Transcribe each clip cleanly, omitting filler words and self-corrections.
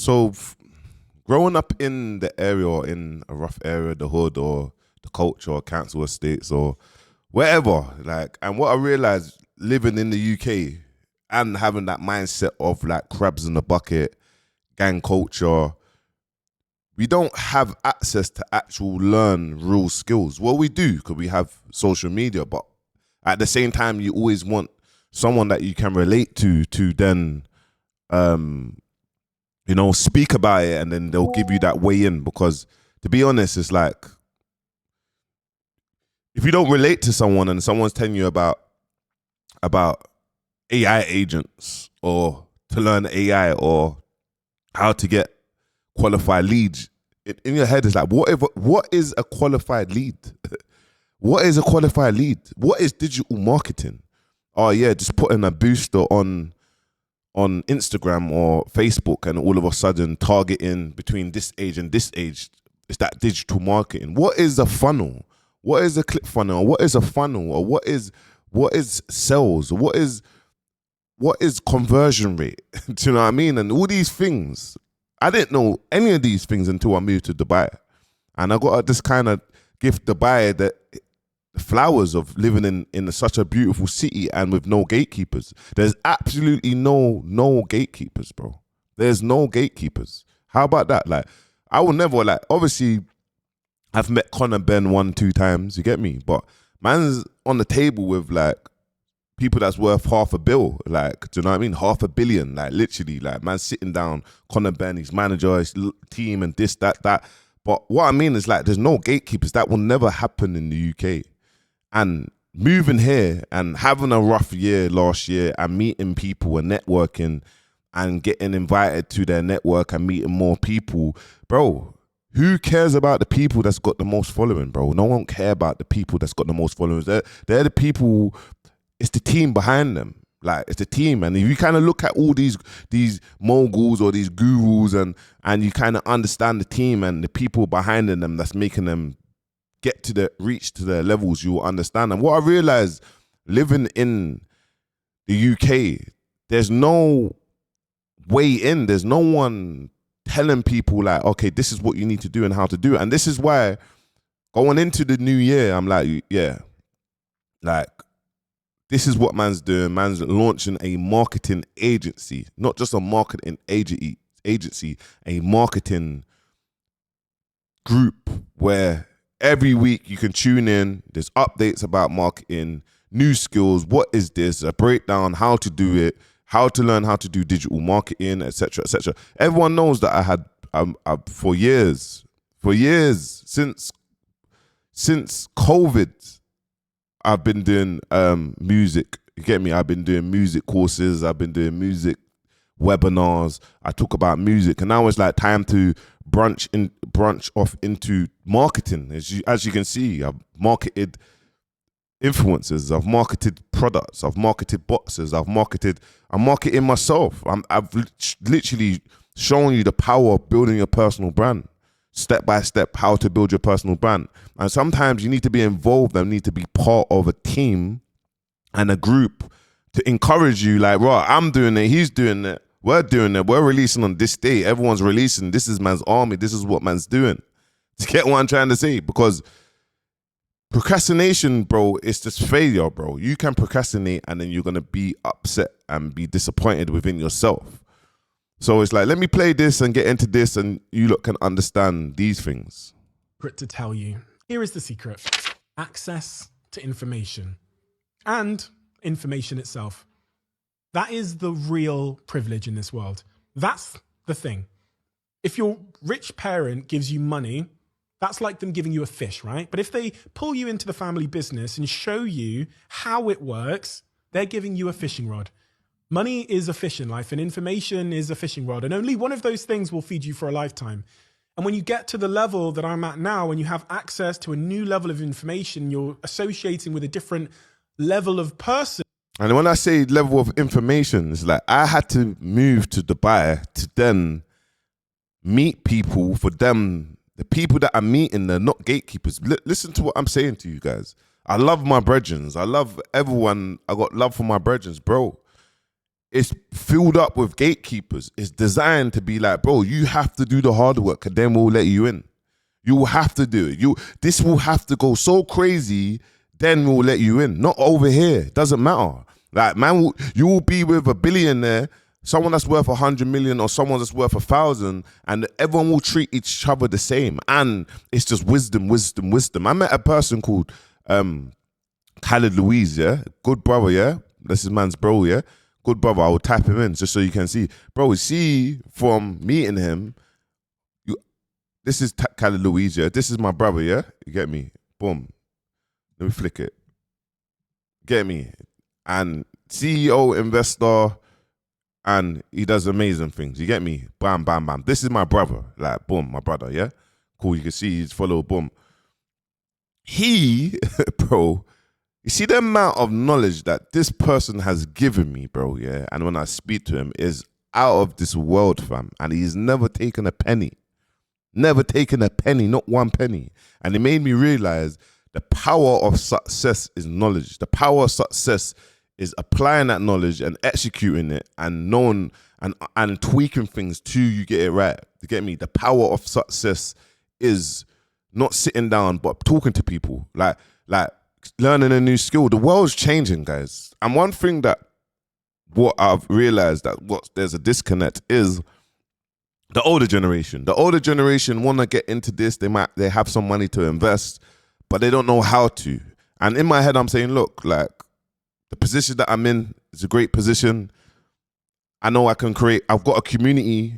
So, growing up in the area or in a rough area, the hood or the culture or council estates or wherever, like, and what I realized living in the UK and having that mindset of like crabs in the bucket, gang culture, we don't have access to actual learn real skills. Well, we do because we have social media, but at the same time, you always want someone that you can relate to then um speak about it, and then they'll give you that way in. Because to be honest, it's like if you don't relate to someone and someone's telling you about AI agents or to learn AI or how to get qualified leads, in your head is like, what is a qualified lead? What is a qualified lead? What is digital marketing? Oh yeah, just putting a booster on Instagram or Facebook, and all of a sudden targeting between this age and this age. Is that digital marketing? What is a funnel? What is a click funnel? Or what is a funnel? Or what is sales? What is conversion rate? Do you know what I mean? And all these things, I didn't know any of these things until I moved to Dubai, and I got this kind of gift Dubai that flowers of living in such a beautiful city and with no gatekeepers. There's absolutely no gatekeepers, bro. There's no gatekeepers. How about that? Like, I will never, like, obviously I've met Connor Ben 1-2 times, you get me? But man's on the table with like people that's worth $500 million, like, do you know what I mean? $500 million, like literally, like man's sitting down, Connor Ben, his manager, his team, and this, that. But what I mean is like, there's no gatekeepers. That will never happen in the UK. And moving here and having a rough year last year and meeting people and networking and getting invited to their network and meeting more people, bro, who cares about the people that's got the most following, bro? No one care about the people that's got the most followers. They're the people, it's the team behind them. Like, it's the team. And if you kind of look at all these moguls or these gurus and you kind of understand the team and the people behind them that's making them reach to the levels, you will understand. And what I realized living in the UK, there's no way in. There's no one telling people like, okay, this is what you need to do and how to do it. And this is why going into the new year, I'm like, yeah, like, this is what man's doing. Man's launching a marketing agency, not just a marketing agency, a marketing group where every week you can tune in. There's updates about marketing, new skills. What is this? A breakdown, how to do it, how to learn how to do digital marketing, etc., etc. Everyone knows that I had for years, since COVID, I've been doing music. You get me? I've been doing music courses. I've been doing music webinars. I talk about music, and now it's like time to branch off into marketing. As you can see, I've marketed influencers, I've marketed products, I've marketed boxes, I'm marketing myself. I've literally shown you the power of building a personal brand, step by step, how to build your personal brand. And sometimes you need to be involved and need to be part of a team and a group to encourage you, like, right, I'm doing it, he's doing it, we're doing it, we're releasing on this day, everyone's releasing, this is man's army, this is what man's doing. To get what I'm trying to say? Because procrastination, bro, it's just failure, bro. You can procrastinate and then you're going to be upset and be disappointed within yourself. So it's like, let me play this and get into this, and you lot can understand these things. To tell you, here is the secret: access to information and information itself. That is the real privilege in this world. That's the thing. If your rich parent gives you money, that's like them giving you a fish, right? But if they pull you into the family business and show you how it works, they're giving you a fishing rod. Money is a fish in life, and information is a fishing rod. And only one of those things will feed you for a lifetime. And when you get to the level that I'm at now, when you have access to a new level of information, you're associating with a different level of person. And when I say level of information, it's like I had to move to Dubai to then meet people. For them, the people that I'm meeting, they're not gatekeepers. Listen to what I'm saying to you guys. I love my brethrens. I love everyone. I got love for my brethrens, bro. it's filled up with gatekeepers. It's designed to be like, bro, you have to do the hard work and then we'll let you in. You will have to do it. This will have to go so crazy, then we'll let you in. Not over here. Doesn't matter. Like, man, you will be with a billionaire, someone that's worth 100 million or someone that's worth 1,000, and everyone will treat each other the same. And it's just wisdom. I met a person called Khaled Louise, yeah? Good brother, yeah? This is man's bro, yeah? Good brother. I will type him in just so you can see. Bro, see from meeting him, this is Khaled Louise, yeah? This is my brother, yeah? You get me? Boom. Let me flick it. Get me? And CEO, investor, and he does amazing things. You get me? Bam, bam, bam. This is my brother. Like, boom, my brother, yeah? Cool, you can see he's follow, boom. He, bro, you see the amount of knowledge that this person has given me, bro, yeah? And when I speak to him, is out of this world, fam. And he's never taken a penny. Never taken a penny, not one penny. And it made me realize the power of success is knowledge. The power of success is applying that knowledge and executing it and knowing and tweaking things till you get it right. You get me? The power of success is not sitting down but talking to people, like learning a new skill. The world's changing, guys. And one thing that what I've realized that there's a disconnect is the older generation. The older generation want to get into this. They have some money to invest, but they don't know how to. And in my head, I'm saying, look, like, the position that I'm in is a great position. I know I can create. I've got a community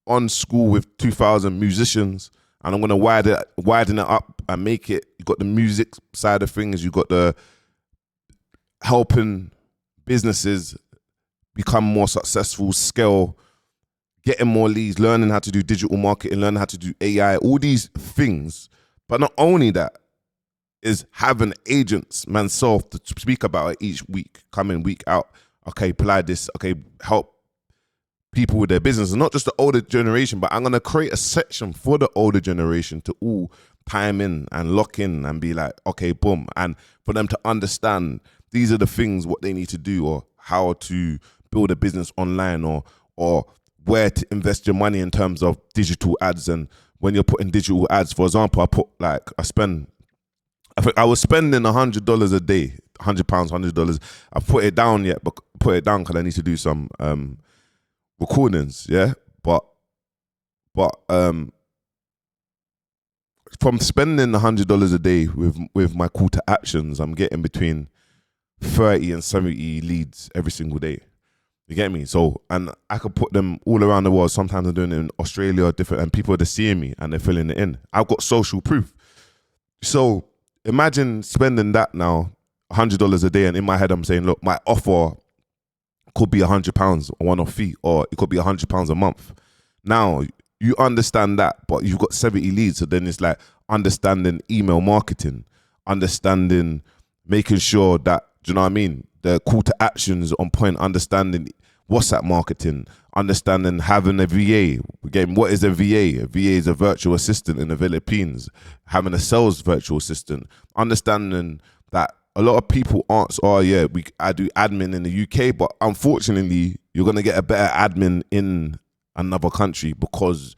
on school with 2,000 musicians, and I'm going to widen it up and make it. You got the music side of things. You got the helping businesses become more successful, scale, getting more leads, learning how to do digital marketing, learning how to do AI, all these things. But not only that, is having agents, myself, to speak about it each week, come in, week out. Okay, apply this. Okay, help people with their business. And not just the older generation, but I'm going to create a section for the older generation to all time in and lock in and be like, okay, boom. And for them to understand these are the things, what they need to do, or how to build a business online, or where to invest your money in terms of digital ads. And when you're putting digital ads, for example, I was spending $100 a day, £100, $100. I put it down yet, but put it down because I need to do some recordings, yeah. But from spending $100 a day with my call to actions, I'm getting between 30 and 70 leads every single day. You get me? So, and I could put them all around the world. Sometimes I'm doing it in Australia, different, and people are just seeing me and they're filling it in. I've got social proof. So imagine spending that now, $100 a day, and in my head I'm saying, look, my offer could be £100 a one-off fee, or it could be £100 a month. Now you understand that, but you've got 70 leads, so then it's like understanding email marketing, understanding, making sure that, do you know what I mean, the call to actions on point, understanding WhatsApp marketing, understanding having a VA. Again, what is a VA? A VA is a virtual assistant in the Philippines. Having a sales virtual assistant. Understanding that a lot of people aren't, I do admin in the UK, but unfortunately, you're going to get a better admin in another country because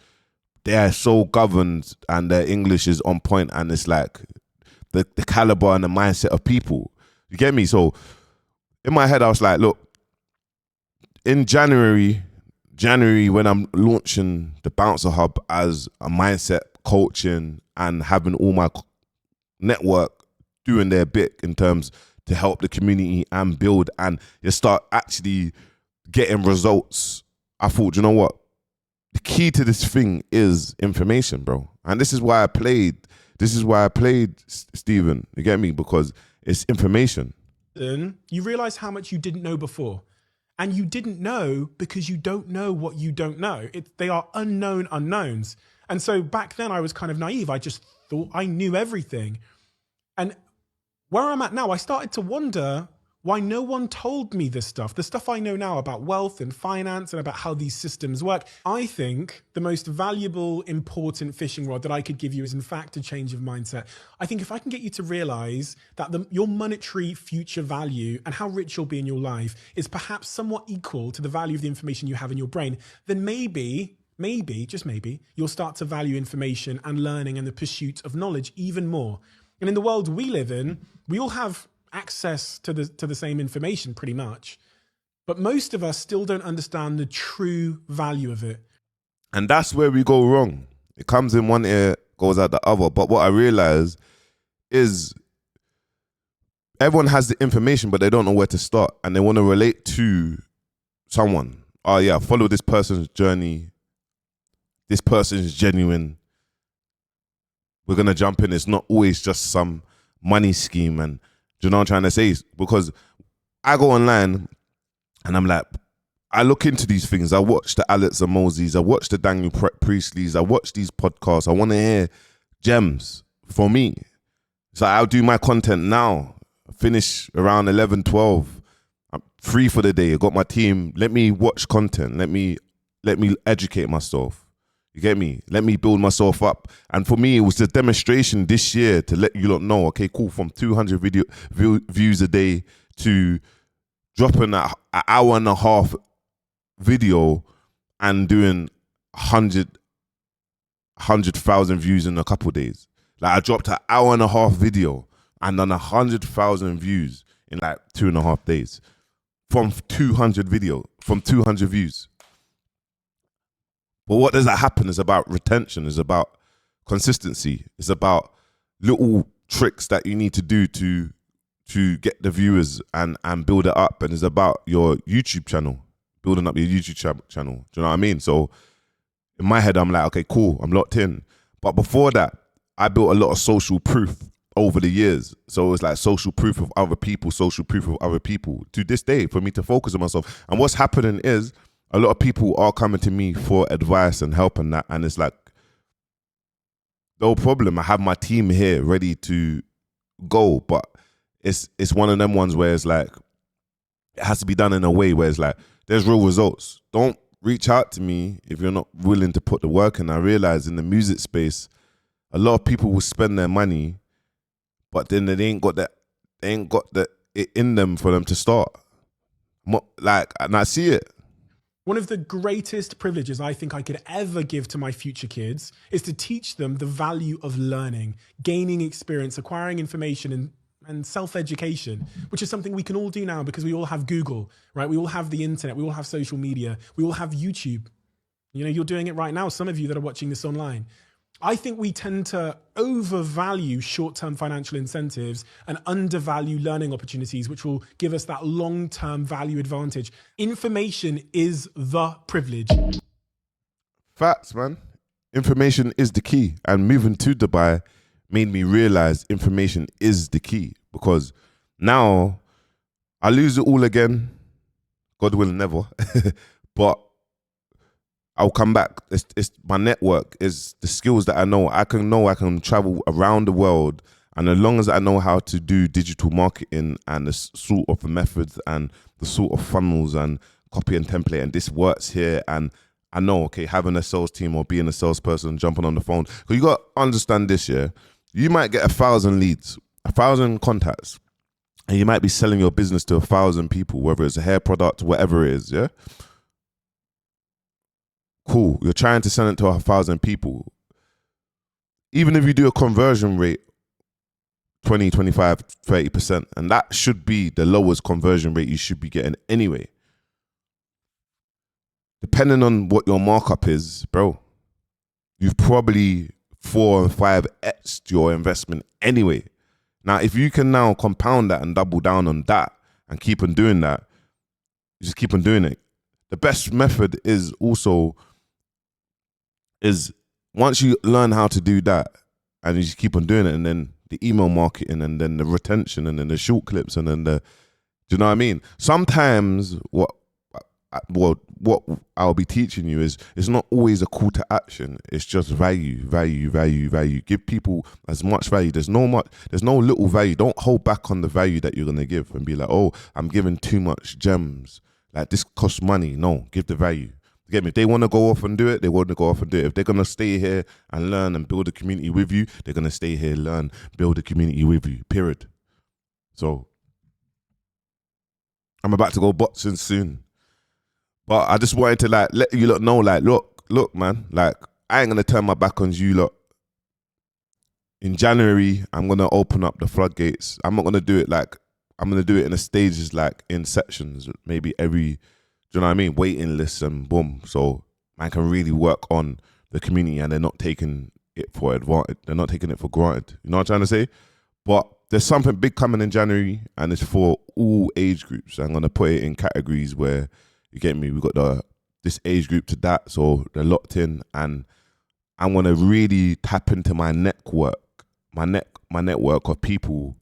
they are so governed and their English is on point, and it's like the caliber and the mindset of people. You get me? So in my head, I was like, look, in January, when I'm launching the Bouncer Hub as a mindset coaching and having all my network doing their bit in terms to help the community and build, and you start actually getting results, I thought, you know what? The key to this thing is information, bro. And this is why I played Stephen. You get me? Because it's information. You realize how much you didn't know before. And you didn't know because you don't know what you don't know. They are unknown unknowns. And so back then I was kind of naive. I just thought I knew everything. And where I'm at now, I started to wonder, why no one told me this stuff, the stuff I know now about wealth and finance and about how these systems work. I think the most valuable, important fishing rod that I could give you is in fact a change of mindset. I think if I can get you to realize that your monetary future value and how rich you'll be in your life is perhaps somewhat equal to the value of the information you have in your brain, then maybe, just maybe, you'll start to value information and learning and the pursuit of knowledge even more. And in the world we live in, we all have access to the same information pretty much, but most of us still don't understand the true value of it. And that's where we go wrong. It comes in one ear, goes out the other. But what I realize is everyone has the information, but they don't know where to start, and they want to relate to someone. Oh yeah, follow this person's journey. This person is genuine. We're gonna jump in. It's not always just some money scheme. And do you know what I'm trying to say? Because I go online and I'm like, I look into these things. I watch the Alex Amozis. I watch the Daniel Priestleys. I watch these podcasts. I want to hear gems for me. So I'll do my content now. Finish around 11, 12. I'm free for the day. I got my team. Let me watch content. Let me educate myself. You get me? Let me build myself up. And for me, it was a demonstration this year to let you lot know, okay, cool, from 200 views a day to dropping an hour and a half video and doing 100,000 views in a couple of days. Like I dropped an hour and a half video and done 100,000 views in like 2.5 days from 200 views. But what does that happen? It's about retention. It's about consistency. It's about little tricks that you need to do to get the viewers and build it up. And it's about your YouTube channel, building up your YouTube channel. Do you know what I mean? So in my head, I'm like, okay, cool, I'm locked in. But before that, I built a lot of social proof over the years. So it's like social proof of other people, to this day for me to focus on myself. And what's happening is, a lot of people are coming to me for advice and help and that. And it's like, no problem. I have my team here ready to go. But it's one of them ones where it's like, it has to be done in a way where it's like, there's real results. Don't reach out to me if you're not willing to put the work in. I realize in the music space, a lot of people will spend their money, but then they ain't got it in them for them to start. Like, and I see it. One of the greatest privileges I think I could ever give to my future kids is to teach them the value of learning, gaining experience, acquiring information, and self-education, which is something we can all do now because we all have Google, right? We all have the internet. We all have social media. We all have YouTube. You know, you're doing it right now, some of you that are watching this online. I think we tend to overvalue short-term financial incentives and undervalue learning opportunities, which will give us that long-term value advantage. Information is the privilege. Facts, man. Information is the key. And moving to Dubai made me realize information is the key, because now I lose it all again. God willing, never. But I'll come back. It's my network, is the skills that I know. I can travel around the world, and as long as I know how to do digital marketing and the sort of methods and the sort of funnels and copy and template, and this works here, and I know, okay, having a sales team or being a salesperson, jumping on the phone. Because you got to understand this, yeah? You might get 1,000 leads, 1,000 contacts, and you might be selling your business to 1,000 people, whether it's a hair product, whatever it is, yeah? Cool, you're trying to send it to 1,000 people. Even if you do a conversion rate, 20, 25, 30%, and that should be the lowest conversion rate you should be getting anyway. Depending on what your markup is, bro, you've probably 4 and 5x'd your investment anyway. Now, if you can now compound that and double down on that and keep on doing that, you just keep on doing it. The best method is also once you learn how to do that and you just keep on doing it, and then the email marketing, and then the retention, and then the short clips, and then do you know what I mean? Sometimes what what I'll be teaching you is it's not always a call to action. It's just value. Give people as much value. There's no little value. Don't hold back on the value that you're gonna give and be like, oh, I'm giving too much gems. Like this costs money. No, give the value. You get me? If they want to go off and do it, they want to go off and do it. If they're gonna stay here and learn and build a community with you, they're gonna stay here, learn, build a community with you. Period. So I'm about to go boxing soon. But I just wanted to like let you lot know, like, look, man, like I ain't gonna turn my back on you lot. In January, I'm gonna open up the floodgates. I'm not gonna do it like I'm gonna do it in the stages, like in sections, maybe every, do you know what I mean? Waiting lists and boom. So man can really work on the community and they're not taking it for advantage. They're not taking it for granted. You know what I'm trying to say? But there's something big coming in January and it's for all age groups. I'm gonna put it in categories where, you get me, we got this age group to that, so they're locked in, and I'm gonna really tap into my network, my network of people,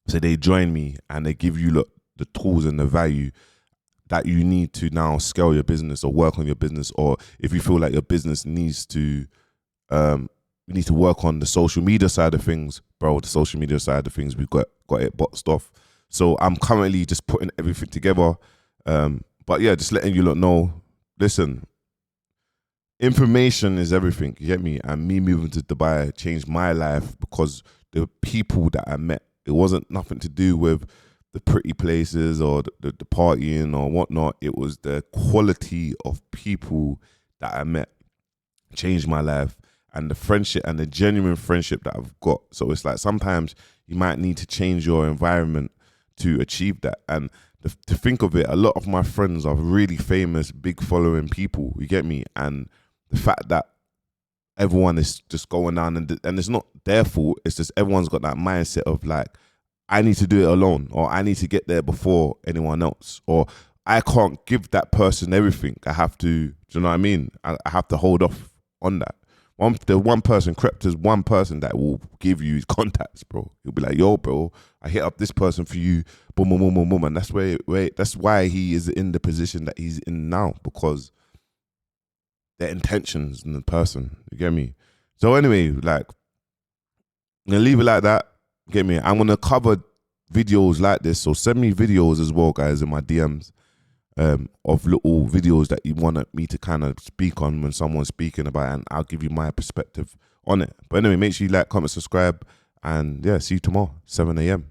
so they join me and they give you the tools and the value that you need to now scale your business or work on your business, or if you feel like your business needs to, you need to work on the social media side of things, bro. The social media side of things, we've got it boxed off. So I'm currently just putting everything together. But yeah, just letting you lot know, listen, information is everything, you get me? And me moving to Dubai changed my life because the people that I met, it wasn't nothing to do with the pretty places or the partying or whatnot. It was the quality of people that I met changed my life, and the friendship and the genuine friendship that I've got. So it's like sometimes you might need to change your environment to achieve that. And to think of it, a lot of my friends are really famous, big following people, you get me? And the fact that everyone is just going down and it's not their fault, it's just everyone's got that mindset of like, I need to do it alone, or I need to get there before anyone else, or I can't give that person everything. I have to, do you know what I mean? I have to hold off on that. The one person, Crept is one person that will give you his contacts, bro. He'll be like, yo, bro, I hit up this person for you, boom, boom, boom, boom, boom. And that's that's why he is in the position that he's in now, because their intentions in the person, you get me? So anyway, like, I'm gonna leave it like that, get me? I'm gonna cover videos like this, so send me videos as well, guys, in my DMs. Of little videos that you want me to kind of speak on when someone's speaking about it, and I'll give you my perspective on it. But anyway, make sure you like, comment, subscribe, and yeah, see you tomorrow, 7 a.m.